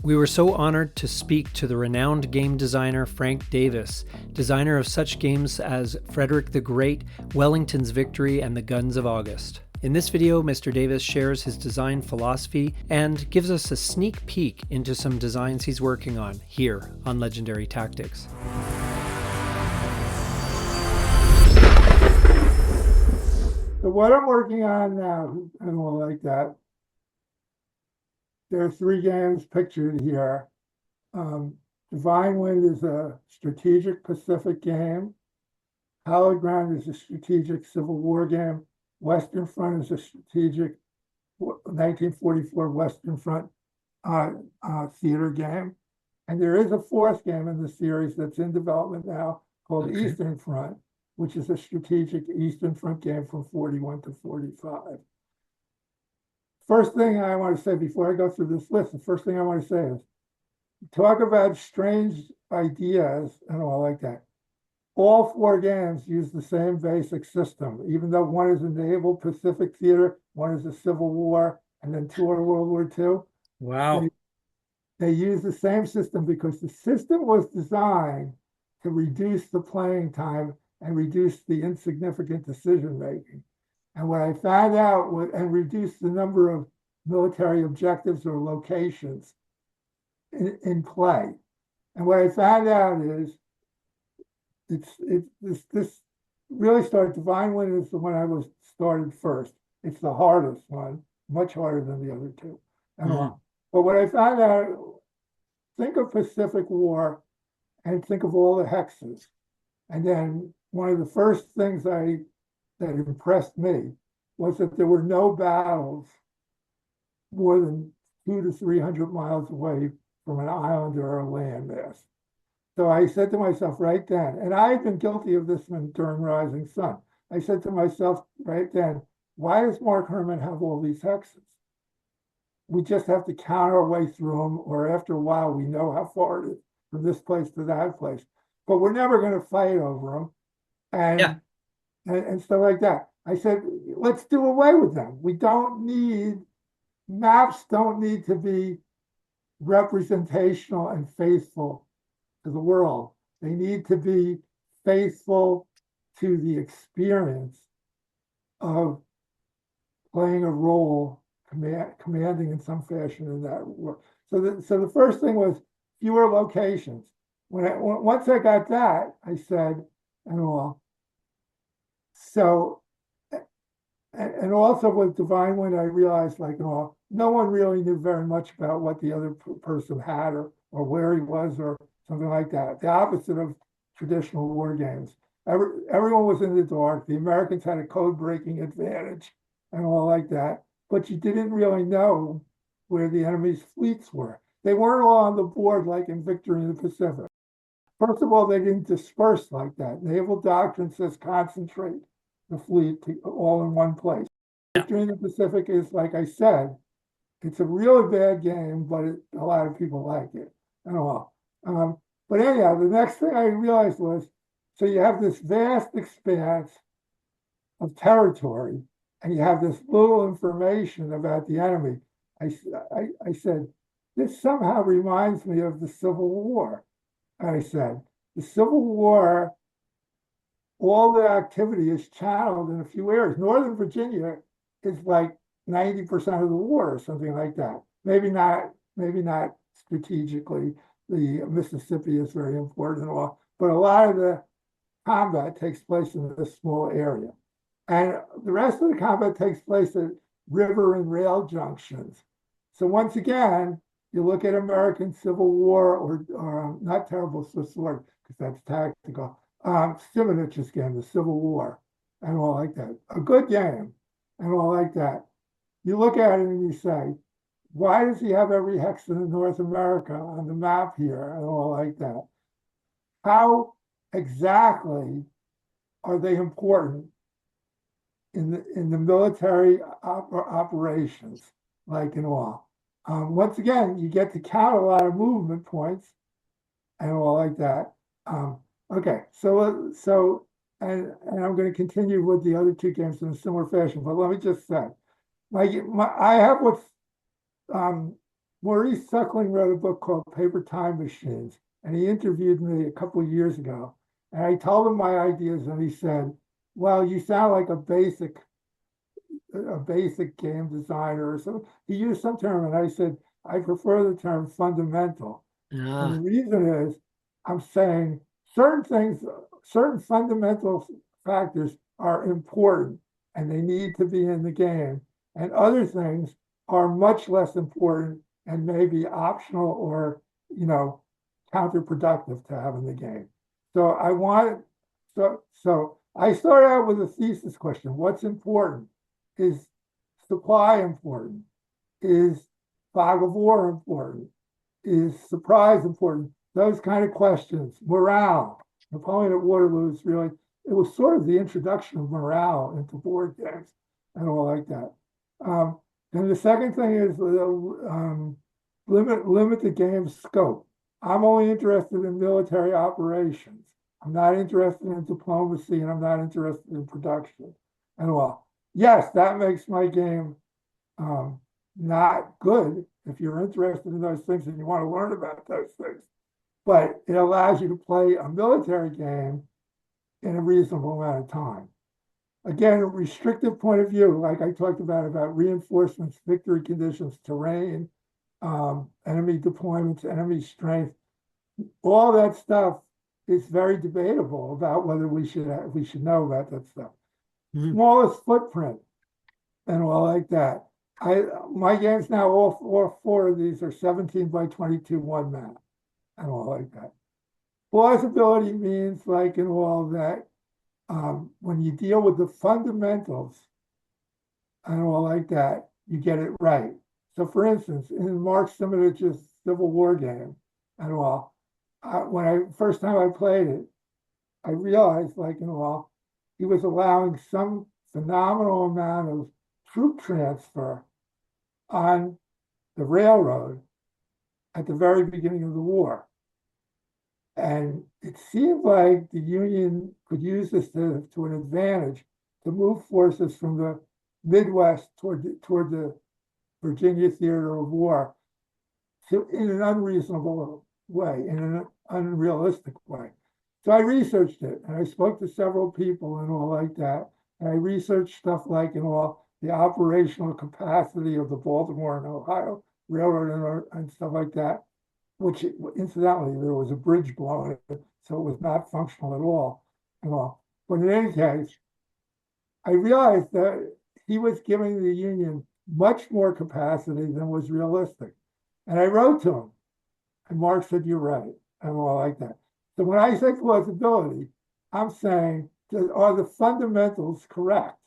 We were so honored to speak to the renowned game designer Frank Davis, designer of such games as Frederick the Great, Wellington's Victory, and the Guns of August. In this video, Mr. Davis shares his design philosophy and gives us a sneak peek into some designs he's working on here on Legendary Tactics. So what I'm working on now, and all like that, there are three games pictured here. Divine Wind is a strategic Pacific game. Hallowed Ground is a strategic Civil War game. Western Front is a strategic 1944 Western Front theater game. And there is a fourth game in the series that's in development now called Eastern Front, which is a strategic Eastern Front game from 41 to 45. First thing I want to say before I go through this list, the first thing I want to say is talk about strange ideas and all like that. All four games use the same basic system, even though one is a naval Pacific theater, one is a Civil War, and then two are World War II. Wow. They use the same system because the system was designed to reduce the playing time and reduce the insignificant decision making. And what I found out and reduce the number of military objectives or locations in play. And what I found out is this really started. Divine Wind is the one I was started first. It's the hardest one, much harder than the other two. But what I found out, think of Pacific War and think of all the hexes. And then one of the first things that impressed me was that there were no battles more than 200 to 300 miles away from an island or a landmass. So I said to myself right then, and I had been guilty of this one during Rising Sun. I said to myself right then, why does Mark Herman have all these hexes? We just have to count our way through them, or after a while, we know how far it is from this place to that place. But we're never going to fight over them. And stuff like that. I said, let's do away with them. We don't need, maps don't need to be representational and faithful to the world. They need to be faithful to the experience of playing a role, commanding in some fashion in that war. So the first thing was fewer locations. Once I got that, I said, so, and also with Divine Wind, I realized no one really knew very much about what the other person had or where he was or something like that. The opposite of traditional war games. Everyone was in the dark. The Americans had a code-breaking advantage and all like that. But you didn't really know where the enemy's fleets were. They weren't all on the board like in Victory in the Pacific. First of all, they didn't disperse like that. Naval doctrine says concentrate the fleet all in one place. Victory in the Pacific is, like I said, it's a really bad game, but a lot of people like it and all. But anyhow, the next thing I realized was, so you have this vast expanse of territory, and you have this little information about the enemy. I said, this somehow reminds me of the Civil War. I said, the Civil War, all the activity is channeled in a few areas. Northern Virginia is like 90% of the war or something like that. Maybe not strategically. The Mississippi is very important and all, but a lot of the combat takes place in this small area. And the rest of the combat takes place at river and rail junctions. So once again, you look at American Civil War or not Terrible Swiss Sword, because that's tactical, Simonich's game, the Civil War, and all like that. A good game, and all like that. You look at it and you say, why does he have every hex in North America on the map here, and all like that? How exactly are they important in the military operations, like in all? Once again, you get to count a lot of movement points and all like that. Okay, so and I'm going to continue with the other two games in a similar fashion, but let me just say, I have what's Maurice Suckling wrote a book called Paper Time Machines, and he interviewed me a couple of years ago. And I told him my ideas, and he said, "Well, you sound like a basic game designer." Or so he used some term, and I said, "I prefer the term fundamental." And the Ah, reason is, I'm saying certain things, certain fundamental factors are important, and they need to be in the game, and other things are much less important and maybe optional or, you know, counterproductive to have in the game. So I wanted, so I started out with a thesis question. What's important? Is supply important? Is fog of war important? Is surprise important? Those kind of questions. Morale. Napoleon at Waterloo is really, it was sort of the introduction of morale into board games and all like that. And the second thing is limit the game's scope. I'm only interested in military operations. I'm not interested in diplomacy, and I'm not interested in production and all. Yes, that makes my game not good if you're interested in those things and you want to learn about those things. But it allows you to play a military game in a reasonable amount of time. Again, a restrictive point of view, like I talked about reinforcements, victory conditions, terrain, enemy deployments, enemy strength, all that stuff is very debatable about whether we should know about that stuff. mhm. Smallest footprint and all like that. My games now, all four of these are 17 by 22 one map and all like that. Plausibility means like in all that when you deal with the fundamentals and all like that, you get it right. So for instance, in Mark Simonich's Civil War game and all, when I first time I played it, I realized like in all, he was allowing some phenomenal amount of troop transfer on the railroad at the very beginning of the war. And it seemed like the Union could use this to an advantage to move forces from the Midwest toward the Virginia theater of war in an unreasonable way, in an unrealistic way. So I researched it and I spoke to several people and all like that. And I researched stuff like in all the operational capacity of the Baltimore and Ohio Railroad and stuff like that, which incidentally, there was a bridge blown, so it was not functional at all. And all. But in any case, I realized that he was giving the Union much more capacity than was realistic. And I wrote to him, and Mark said, "You're right," and all like that. So when I say plausibility, I'm saying, are the fundamentals correct?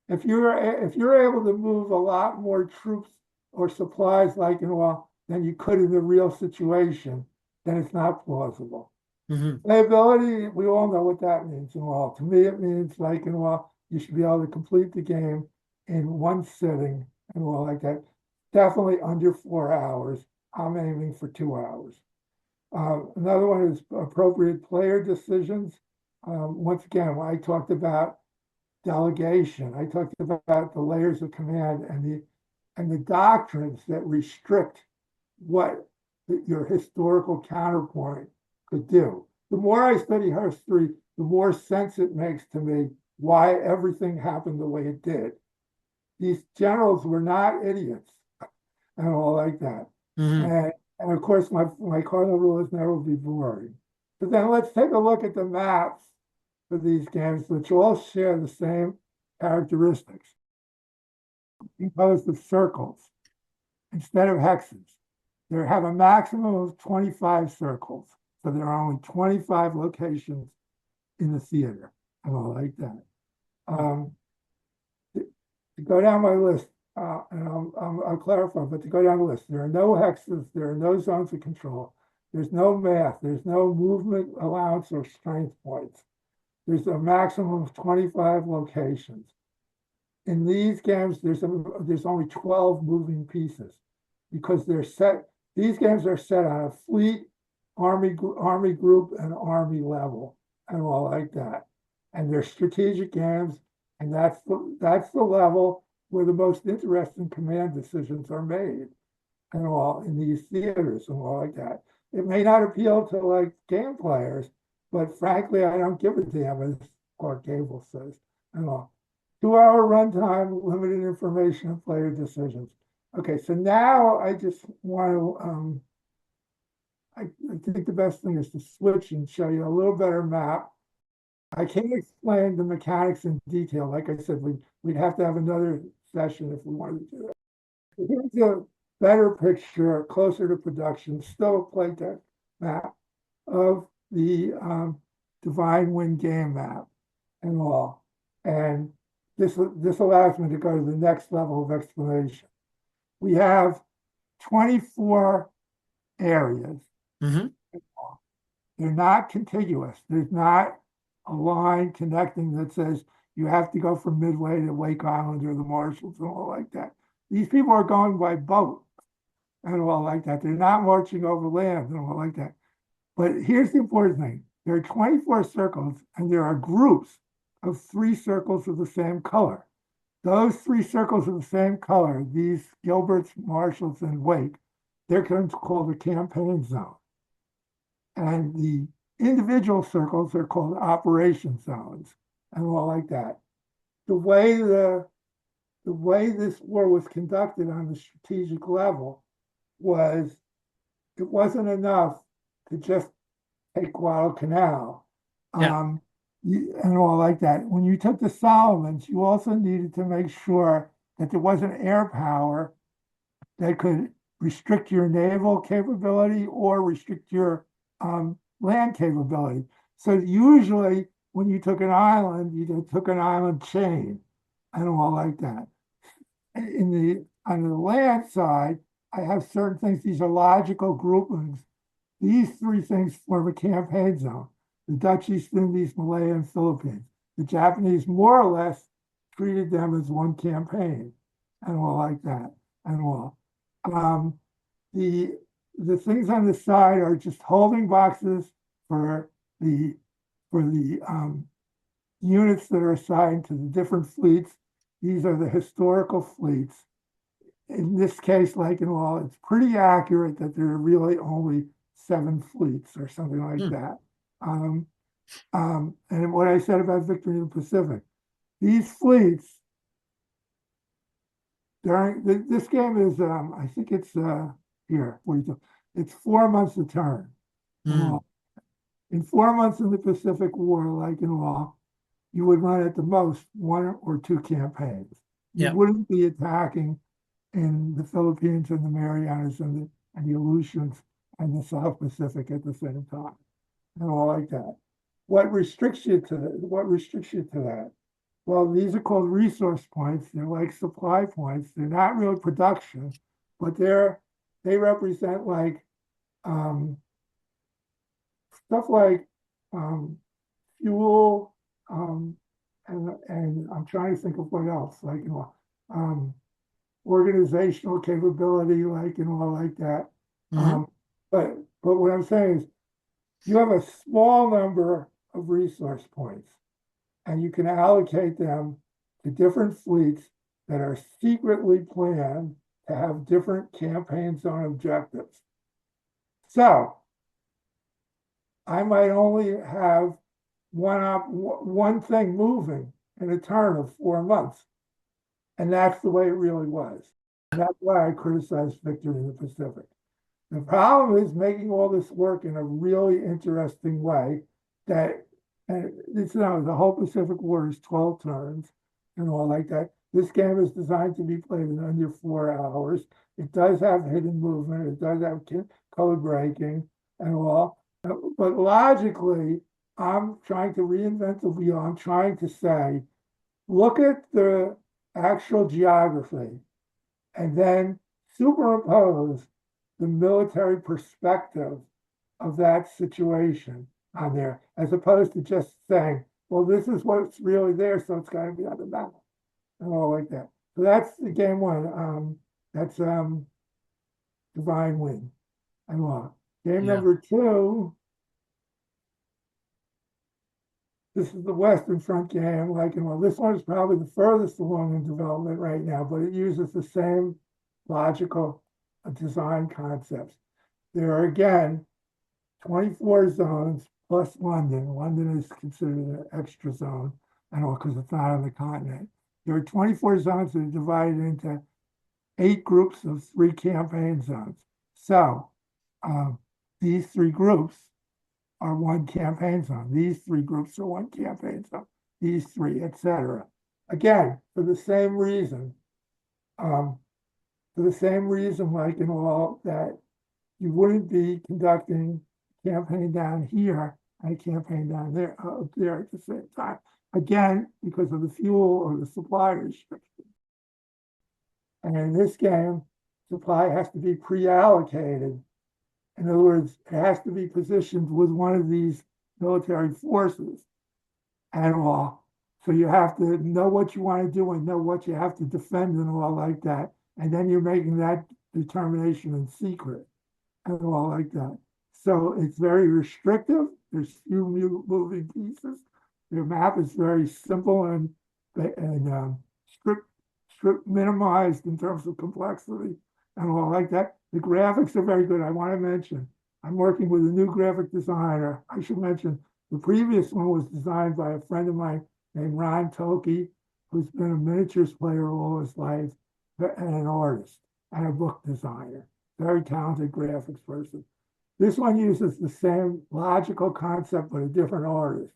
If you're able to move a lot more troops or supplies like in law than you could in the real situation, then it's not plausible. Mhm. Playability, we all know what that means in law. To me, it means like in law, you should be able to complete the game in one sitting and all like that. Definitely under 4 hours. I'm aiming for 2 hours. Another one is appropriate player decisions. Once again, when I talked about delegation, I talked about the layers of command and the doctrines that restrict what your historical counterpoint could do. The more I study history, the more sense it makes to me why everything happened the way it did. These generals were not idiots and all like that. Mhm. And of course, my cardinal rule is never be boring. But then let's take a look at the maps for these games, which all share the same characteristics, composed of circles instead of hexes. They have a maximum of 25 circles. So there are only 25 locations in the theater and all like that. To go down my list, and I'll clarify, but to go down the list, there are no hexes, there are no zones of control, there's no math, there's no movement allowance or strength points. There's a maximum of 25 locations. In these games, there's only 12 moving pieces because they're set. These games are set on a fleet, army group, and army level, and all like that. And they're strategic games, and that's the level where the most interesting command decisions are made. and all in these theaters and all like that. It may not appeal to like game players, but frankly, I don't give a damn, as Clark Gable says, and all. 2 hour runtime, limited information, and player decisions. Okay, so now I just want to, I think the best thing is to switch and show you a little better map. I can't explain the mechanics in detail. Like I said, we'd have to have another session if we wanted to do that. Here's a better picture, closer to production, still a playtest map of the Divine Wind game map and all. And this allows me to go to the next level of explanation. We have 24 areas. Mm-hmm. They're not contiguous. There's not a line connecting that says you have to go from Midway to Wake Island or the Marshalls and all like that. These people are going by boat and all like that. They're not marching over land and all like that. But here's the important thing. There are 24 circles and there are groups of 3 circles of the same color. Those 3 circles of the same color, these Gilberts, Marshalls, and Wake, they're called a campaign zone. And the individual circles are called operation zones and all like that. The way this war was conducted on the strategic level was it wasn't enough to just take Guadalcanal and all like that. When you took the Solomons, you also needed to make sure that there wasn't air power that could restrict your naval capability or restrict your land capability. So usually when you took an island, you took an island chain and all like that. On the land side, I have certain things. These are logical groupings. These 3 things form a campaign zone. The Dutch East Indies, Malaya, and Philippines. The Japanese more or less treated them as one campaign and all like that and all. The things on the side are just holding boxes for the units that are assigned to the different fleets. These are the historical fleets. In this case, like in all, it's pretty accurate that there are really only 7 fleets or something like that. And what I said about victory in the Pacific, these fleets during this game is, I think it's here. It's 4 months a turn. In 4 months in the Pacific War, like in all, you would run at the most 1 or 2 campaigns. You wouldn't be attacking in the Philippines and the Marianas and the Aleutians and the South Pacific at the same time, and all like that. What restricts you to that? Well, these are called resource points. They're like supply points. They're not really production, but they represent like stuff like fuel, and I'm trying to think of what else, like organizational capability, like all like that. But what I'm saying is, you have a small number of resource points, and you can allocate them to different fleets that are secretly planned to have different campaign zone objectives. So I might only have one thing moving in a turn of 4 months. And that's the way it really was. And that's why I criticized Victory in the Pacific. The problem is making all this work in a really interesting way that, and it's the whole Pacific War is 12 turns and all like that. This game is designed to be played in under 4 hours. It does have hidden movement. It does have code breaking and all. But logically, I'm trying to reinvent the wheel. I'm trying to say, look at the actual geography and then superimpose the military perspective of that situation on there, as opposed to just saying, well, this is what's really there, so it's got to be on the map and all like that. So that's the game 1. That's Divine Wind and all. Game number 2, this is the Western Front game. Like, this one is probably the furthest along in development right now, but it uses the same logical design concepts. There are again 24 zones plus London. London is considered an extra zone and all because it's not on the continent. There are 24 zones that are divided into 8 groups of 3 campaign zones. So these 3 groups are 1 campaign zone. These 3 groups are 1 campaign zone. These 3, etc. Again, for the same reason, like in all that you wouldn't be conducting a campaign down here and a campaign down there, up there at the same time. Again, because of the fuel or the supply restriction. And in this game, supply has to be pre-allocated. In other words, it has to be positioned with one of these military forces and all. So you have to know what you want to do and know what you have to defend and all like that. And then you're making that determination in secret and all like that. So it's very restrictive. There's few moving pieces. Their map is very simple and strict minimized in terms of complexity and all like that. The graphics are very good. I want to mention, I'm working with a new graphic designer. I should mention the previous one was designed by a friend of mine named Ron Toki, who's been a miniatures player all his life and an artist and a book designer. Very talented graphics person. This one uses the same logical concept, but a different artist.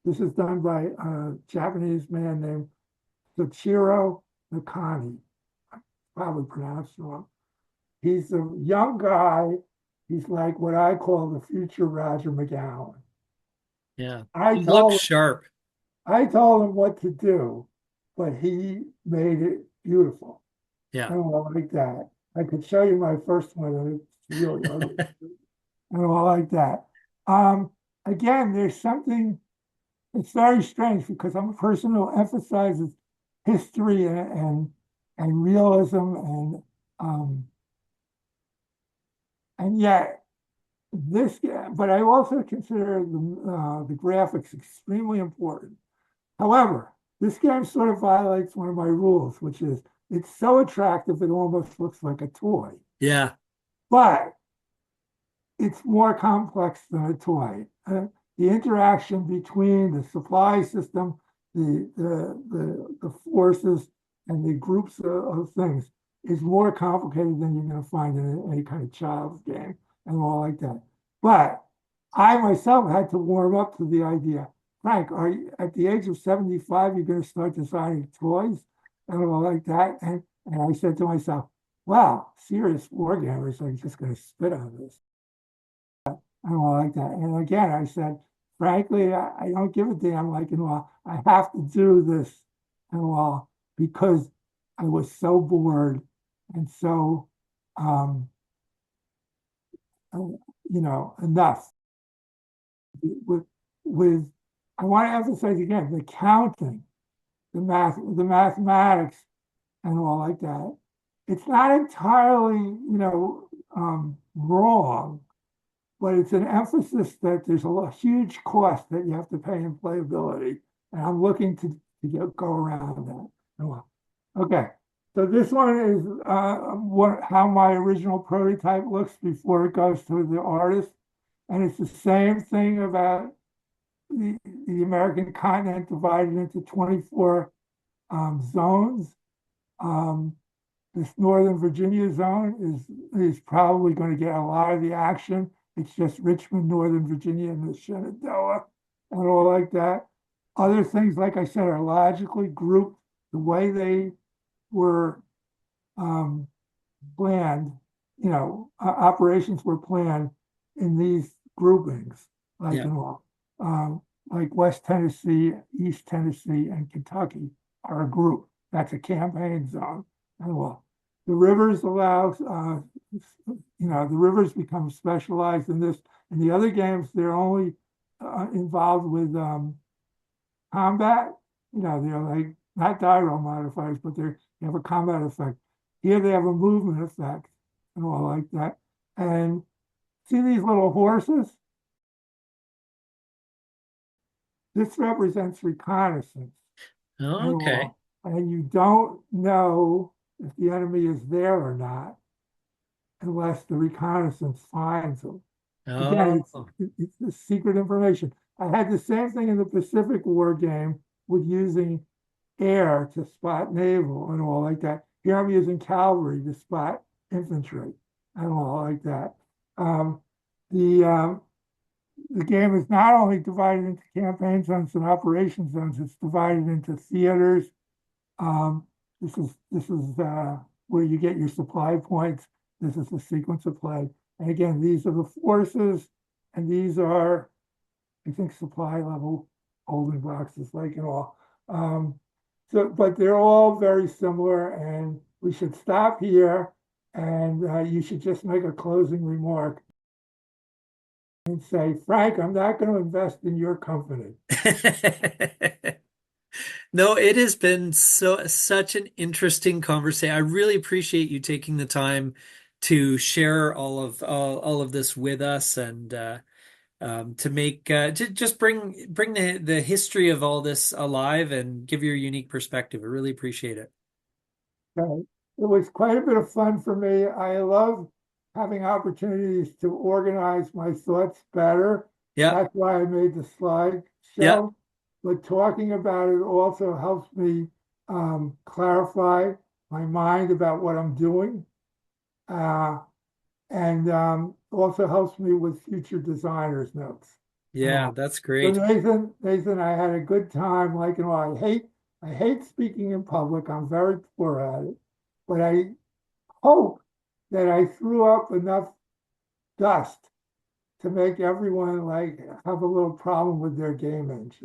This is done by a Japanese man named Soichiro Nakani. Probably pronounced wrong. He's a young guy. He's like what I call the future Roger McGowan. Yeah. I He looks told sharp. him what to do, but he made it beautiful. Yeah. And all like that. I could show you my first one, and it's really ugly. And all like that. Again, there's something, it's very strange because I'm a person who emphasizes history and realism and yet this, but I also consider the graphics extremely important. However, this game sort of violates one of my rules, which is it's so attractive it almost looks like a toy. Yeah. But it's more complex than a toy. The interaction between the supply system, the forces, and the groups of things is more complicated than you're going to find in any kind of child's game and all like that. But I myself had to warm up to the idea. Frank, are you at the age of 75, you're going to start designing toys and all like that? And I said to myself, wow, serious wargamers are just going to spit on this and all like that. And again, I said, frankly, I don't give a damn. Like, I have to do this and all because I was so bored and so, enough with. I want to emphasize again the counting, the mathematics, and all like that. It's not entirely, wrong, but it's an emphasis that there's a huge cost that you have to pay in playability, and I'm looking to go around that. Okay, so this one is how my original prototype looks before it goes to the artist, and it's the same thing about the American continent divided into 24 zones. This Northern Virginia zone is probably going to get a lot of the action. It's just Richmond, Northern Virginia, and the Shenandoah, and all like that. Other things, like I said, are logically grouped the way they were planned. Operations were planned in these groupings, like like West Tennessee, East Tennessee, and Kentucky are a group. That's a campaign zone. And the rivers allow, the rivers become specialized in this. In the other games, they're only involved with combat. They're like not gyro modifiers, but they have a combat effect. Here they have a movement effect and all like that. And see these little horses? This represents reconnaissance. Oh, okay. And you don't know if the enemy is there or not. unless the reconnaissance finds them. Again, Oh, it's the secret information. I had the same thing in the Pacific War game with using air to spot naval and all like that. Here I'm using cavalry to spot infantry and all like that. Um, the um, the game is not only divided into campaign zones and operation zones, it's divided into theaters. Um, this is where you get your supply points. This is the sequence of play. And again, these are the forces, and these are, I think, supply level holding boxes, like and all. But they're all very similar, and we should stop here, and you should just make a closing remark and say, Frank, I'm not going to invest in your company. no, it has been such an interesting conversation. I really appreciate you taking the time to share all of this with us and to make to just bring the history of all this alive and give your unique perspective. I really appreciate it. Okay. It was quite a bit of fun for me. I love having opportunities to organize my thoughts better. Yeah, That's why I made the yeah, slideshow. But talking about it also helps me clarify my mind about what I'm doing. Uh, and also helps me with future designers' notes and yeah. all. That's So great. Nathan, I had a good time. Like, I hate speaking in public. I'm very poor at it, but I hope that I threw up enough dust to make everyone like have a little problem with their game engine.